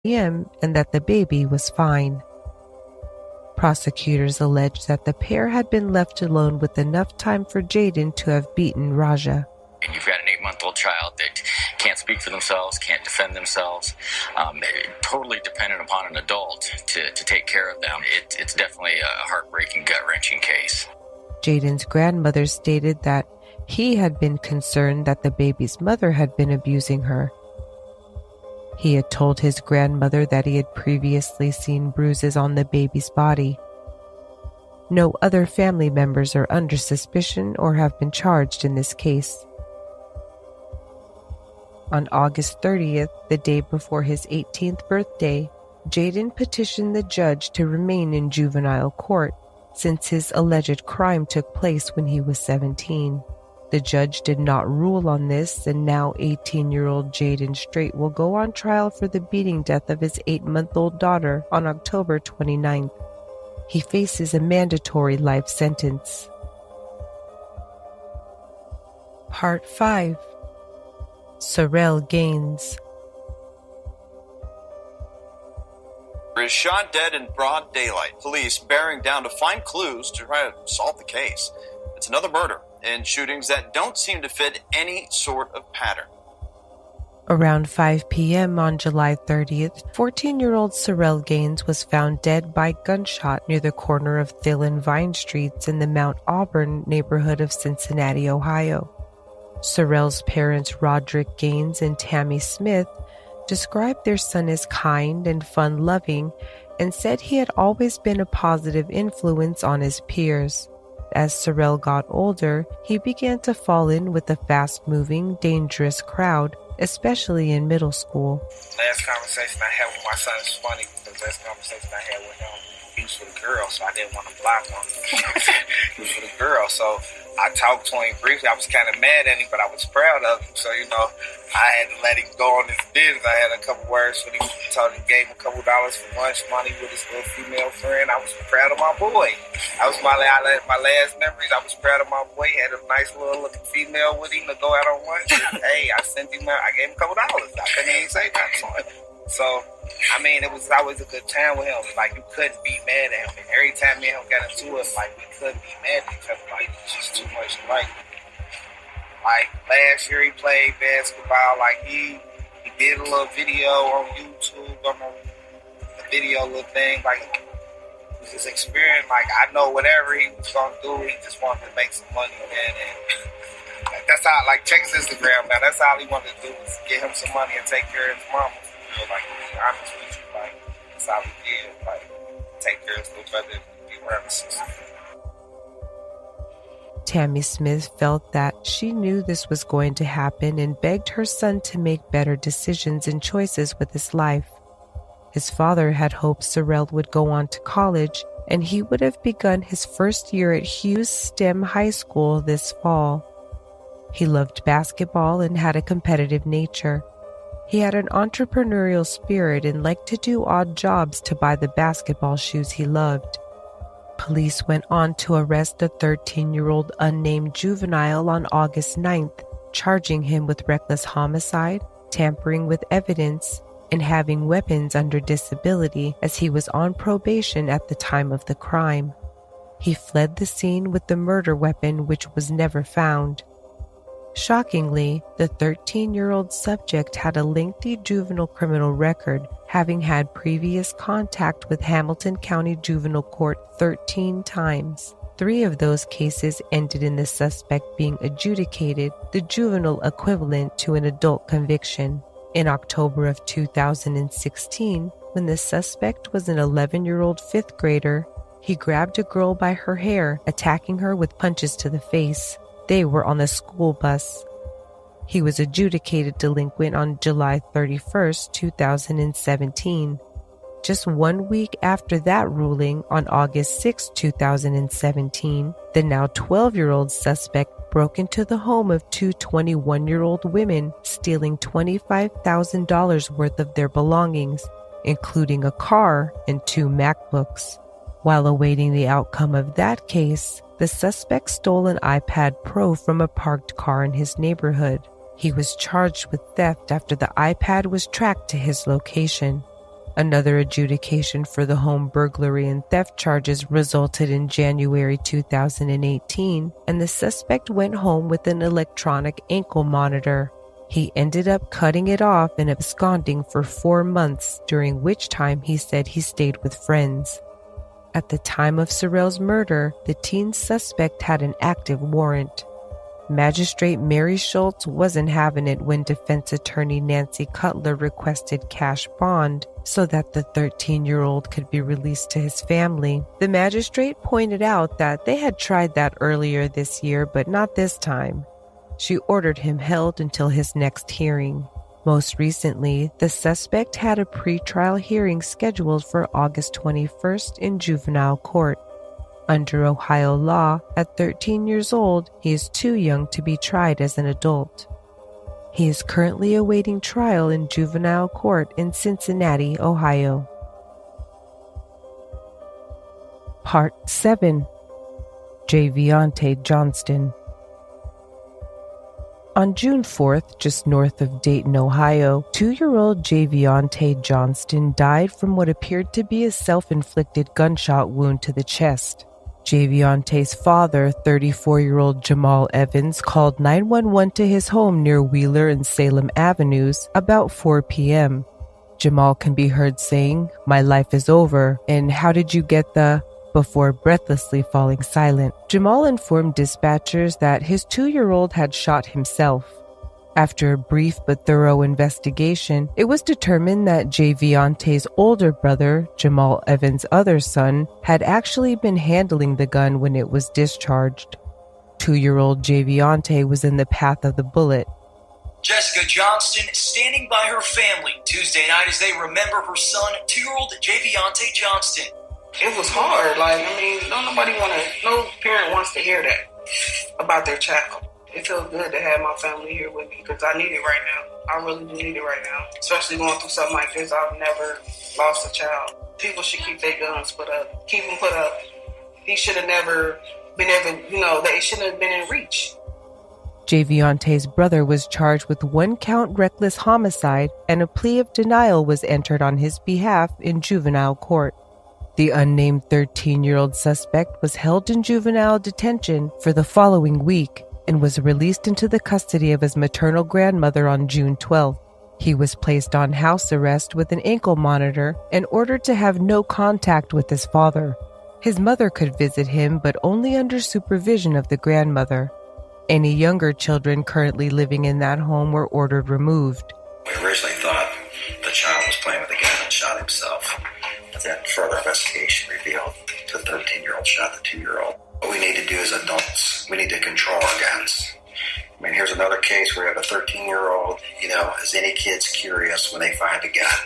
p.m. and that the baby was fine. Prosecutors alleged that the pair had been left alone with enough time for Jayden to have beaten Raja. And you've got an 8-month-old child that can't speak for themselves, can't defend themselves, totally dependent upon an adult to take care of them. It's definitely a heartbreaking, gut-wrenching case. Jayden's grandmother stated that he had been concerned that the baby's mother had been abusing her. He had told his grandmother that he had previously seen bruises on the baby's body. No other family members are under suspicion or have been charged in this case. On August 30th, the day before his 18th birthday, Jayden petitioned the judge to remain in juvenile court since his alleged crime took place when he was 17. The judge did not rule on this, and now 18-year-old Jayden Straight will go on trial for the beating death of his 8-month-old daughter on October 29th. He faces a mandatory life sentence. Part 5. Surrell Gaines. Is shot dead in broad daylight. Police bearing down to find clues to try to solve the case. It's another murder and shootings that don't seem to fit any sort of pattern. Around 5 p.m. on July 30th, 14-year-old Surrell Gaines was found dead by gunshot near the corner of Thill and Vine Streets in the Mount Auburn neighborhood of Cincinnati, Ohio. Surrell's parents, Roderick Gaines and Tammy Smith, described their son as kind and fun-loving and said he had always been a positive influence on his peers. As Surrell got older, he began to fall in with the fast-moving, dangerous crowd, especially in middle school. Last conversation I had with my son is funny because last conversation I had with him, he was for the girl, so I didn't want to block him. He was for the girl, so I talked to him briefly. I was kind of mad at him, but I was proud of him. So, I had to let him go on his business. I had a couple words with him. Told him, gave him a couple dollars for lunch money with his little female friend. I was proud of my boy. That was my last memories. I was proud of my boy. Had a nice little looking female with him to go out on lunch. Hey, I gave him a couple dollars. I couldn't even say that to him. So, it was always a good time with him. Like, you couldn't be mad at him. And every time me and him got into it, like, we couldn't be mad at each other. Like, it's just too much alike. Like, last year he played basketball. Like, he did a little video on YouTube, on a video little thing. Like, it was his experience. Like, I know whatever he was going to do, he just wanted to make some money, man. And that's how, like, check his Instagram now. That's all he wanted to do was get him some money and take care of his mama. Like, to be honest with you, like, that's all he did. Like, take care of his little brother and be around his sister. Tammy Smith felt that she knew this was going to happen and begged her son to make better decisions and choices with his life. His father had hoped Surrell would go on to college, and he would have begun his first year at Hughes STEM High School this fall. He loved basketball and had a competitive nature. He had an entrepreneurial spirit and liked to do odd jobs to buy the basketball shoes he loved. Police went on to arrest a 13-year-old unnamed juvenile on August 9th, charging him with reckless homicide, tampering with evidence, and having weapons under disability as he was on probation at the time of the crime. He fled the scene with the murder weapon, which was never found. Shockingly, the 13-year-old subject had a lengthy juvenile criminal record, having had previous contact with Hamilton County Juvenile Court 13 times. 3 of those cases ended in the suspect being adjudicated, the juvenile equivalent to an adult conviction. In October of 2016, when the suspect was an 11-year-old 5th grader, he grabbed a girl by her hair, attacking her with punches to the face. They were on the school bus. He was adjudicated delinquent on July 31, 2017. Just 1 week after that ruling, on August 6, 2017, the now 12-year-old suspect broke into the home of 2 21-year-old women, stealing $25,000 worth of their belongings, including a car and 2 MacBooks. While awaiting the outcome of that case, the suspect stole an iPad Pro from a parked car in his neighborhood. He was charged with theft after the iPad was tracked to his location. Another adjudication for the home burglary and theft charges resulted in January 2018, and the suspect went home with an electronic ankle monitor. He ended up cutting it off and absconding for 4 months, during which time he said he stayed with friends. At the time of Surrell's murder, the teen suspect had an active warrant. Magistrate Mary Schultz wasn't having it when defense attorney Nancy Cutler requested cash bond so that the 13-year-old could be released to his family. The magistrate pointed out that they had tried that earlier this year, but not this time. She ordered him held until his next hearing. Most recently, the suspect had a pretrial hearing scheduled for August 21st in juvenile court. Under Ohio law, at 13 years old, he is too young to be tried as an adult. He is currently awaiting trial in juvenile court in Cincinnati, Ohio. Part 7. Jvonte Johnston. On June 4th, just north of Dayton, Ohio, 2-year-old Jvonte Johnston died from what appeared to be a self-inflicted gunshot wound to the chest. Jvonte's father, 34-year-old Jamal Evans, called 911 to his home near Wheeler and Salem Avenues about 4 p.m. Jamal can be heard saying, "My life is over," and "How did you get the..." before breathlessly falling silent. Jamal informed dispatchers that his 2-year-old had shot himself. After a brief but thorough investigation, it was determined that Jvonte's older brother, Jamal Evans' other son, had actually been handling the gun when it was discharged. 2-year-old Jvonte was in the path of the bullet. Jessica Johnston standing by her family Tuesday night as they remember her son, 2-year-old Jvonte Johnston. It was hard. No parent wants to hear that about their child. It feels good to have my family here with me because I need it right now. I really do need it right now. Especially going through something like this. I've never lost a child. People should keep their guns put up. Keep them put up. He should have never been able, they shouldn't have been in reach. Jvonte's brother was charged with 1-count reckless homicide, and a plea of denial was entered on his behalf in juvenile court. The unnamed 13-year-old suspect was held in juvenile detention for the following week and was released into the custody of his maternal grandmother on June 12th. He was placed on house arrest with an ankle monitor and ordered to have no contact with his father. His mother could visit him, but only under supervision of the grandmother. Any younger children currently living in that home were ordered removed. We originally thought the child was playing with a gun and shot himself. But then further investigation revealed the 13-year-old shot the 2-year-old. What we need to do as adults, we need to control our guns. I mean, here's another case where you have a 13-year-old, as any kid's curious when they find a gun.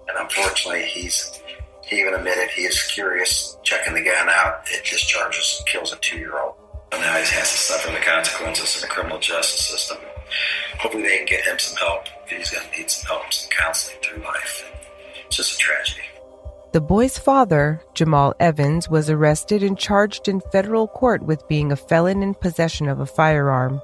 And unfortunately, he even admitted he is curious, checking the gun out. It discharges, kills a 2-year-old. And now he has to suffer the consequences of the criminal justice system. Hopefully they can get him some help. He's going to need some help, some counseling through life. It's just a tragedy. The boy's father, Jamal Evans, was arrested and charged in federal court with being a felon in possession of a firearm.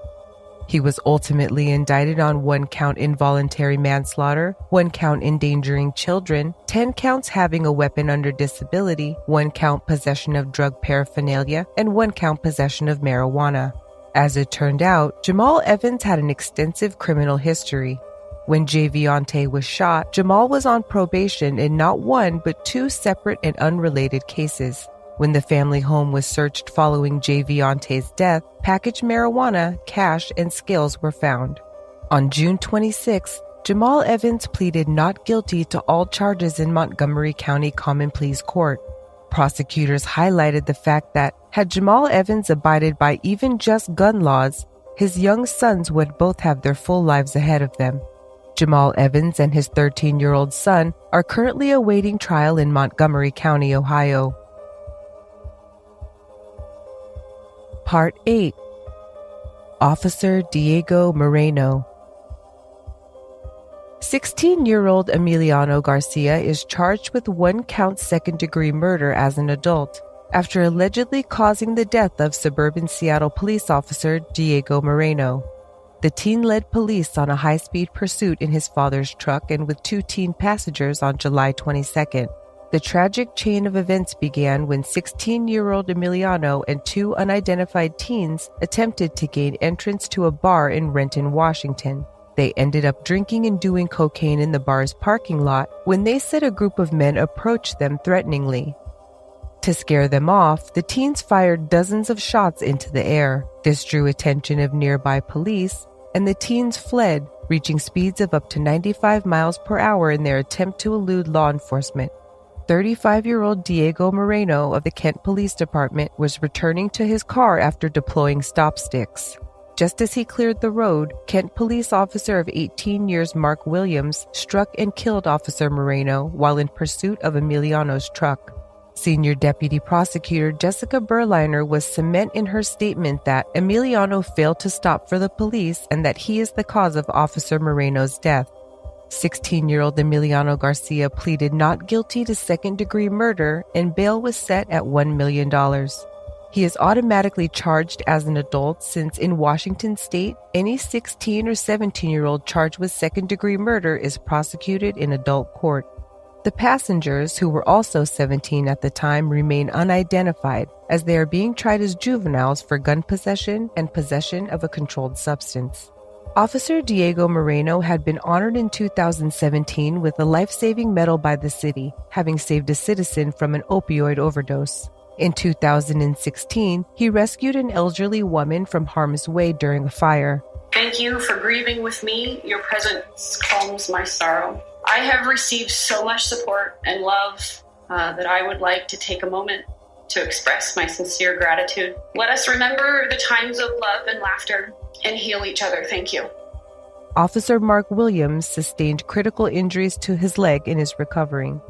He was ultimately indicted on 1-count involuntary manslaughter, 1-count endangering children, 10 counts having a weapon under disability, 1-count possession of drug paraphernalia, and 1-count possession of marijuana. As it turned out, Jamal Evans had an extensive criminal history. When Jvonte was shot, Jamal was on probation in not one but 2 separate and unrelated cases. When the family home was searched following Jvonte's death, packaged marijuana, cash, and scales were found. On June 26, Jamal Evans pleaded not guilty to all charges in Montgomery County Common Pleas Court. Prosecutors highlighted the fact that, had Jamal Evans abided by even just gun laws, his young sons would both have their full lives ahead of them. Jamal Evans and his 13-year-old son are currently awaiting trial in Montgomery County, Ohio. Part 8. Officer Diego Moreno. 16-year-old Emiliano Garcia is charged with 1-count second-degree murder as an adult after allegedly causing the death of suburban Seattle police officer Diego Moreno. The teen led police on a high-speed pursuit in his father's truck and with 2 teen passengers on July 22nd. The tragic chain of events began when 16-year-old Emiliano and 2 unidentified teens attempted to gain entrance to a bar in Renton, Washington. They ended up drinking and doing cocaine in the bar's parking lot when they said a group of men approached them threateningly. To scare them off, the teens fired dozens of shots into the air. This drew attention of nearby police, and the teens fled, reaching speeds of up to 95 miles per hour in their attempt to elude law enforcement. 35-year-old Diego Moreno of the Kent Police Department was returning to his car after deploying stop sticks. Just as he cleared the road, Kent police officer of 18 years Mark Williams struck and killed Officer Moreno while in pursuit of Emiliano's truck. Senior Deputy Prosecutor Jessica Berliner was cement in her statement that Emiliano failed to stop for the police and that he is the cause of Officer Moreno's death. 16-year-old Emiliano Garcia pleaded not guilty to second-degree murder, and bail was set at $1 million. He is automatically charged as an adult since in Washington state, any 16 or 17-year-old charged with second-degree murder is prosecuted in adult court. The passengers, who were also 17 at the time, remain unidentified as they are being tried as juveniles for gun possession and possession of a controlled substance. Officer Diego Moreno had been honored in 2017 with a life-saving medal by the city, having saved a citizen from an opioid overdose. In 2016, he rescued an elderly woman from harm's way during a fire. Thank you for grieving with me. Your presence calms my sorrow. I have received so much support and love that I would like to take a moment to express my sincere gratitude. Let us remember the times of love and laughter and heal each other. Thank you. Officer Mark Williams sustained critical injuries to his leg and is recovering.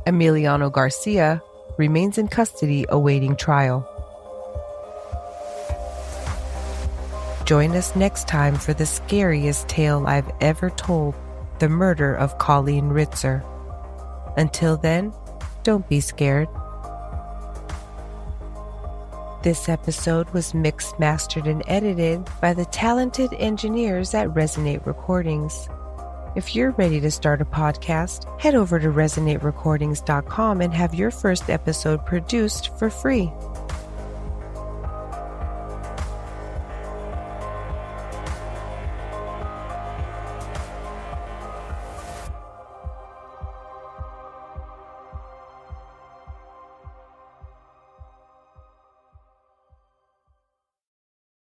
Emiliano Garcia remains in custody awaiting trial. Join us next time for the scariest tale I've ever told, the murder of Colleen Ritzer. Until then, don't be scared. This episode was mixed, mastered, and edited by the talented engineers at Resonate Recordings. If you're ready to start a podcast, head over to resonaterecordings.com and have your first episode produced for free.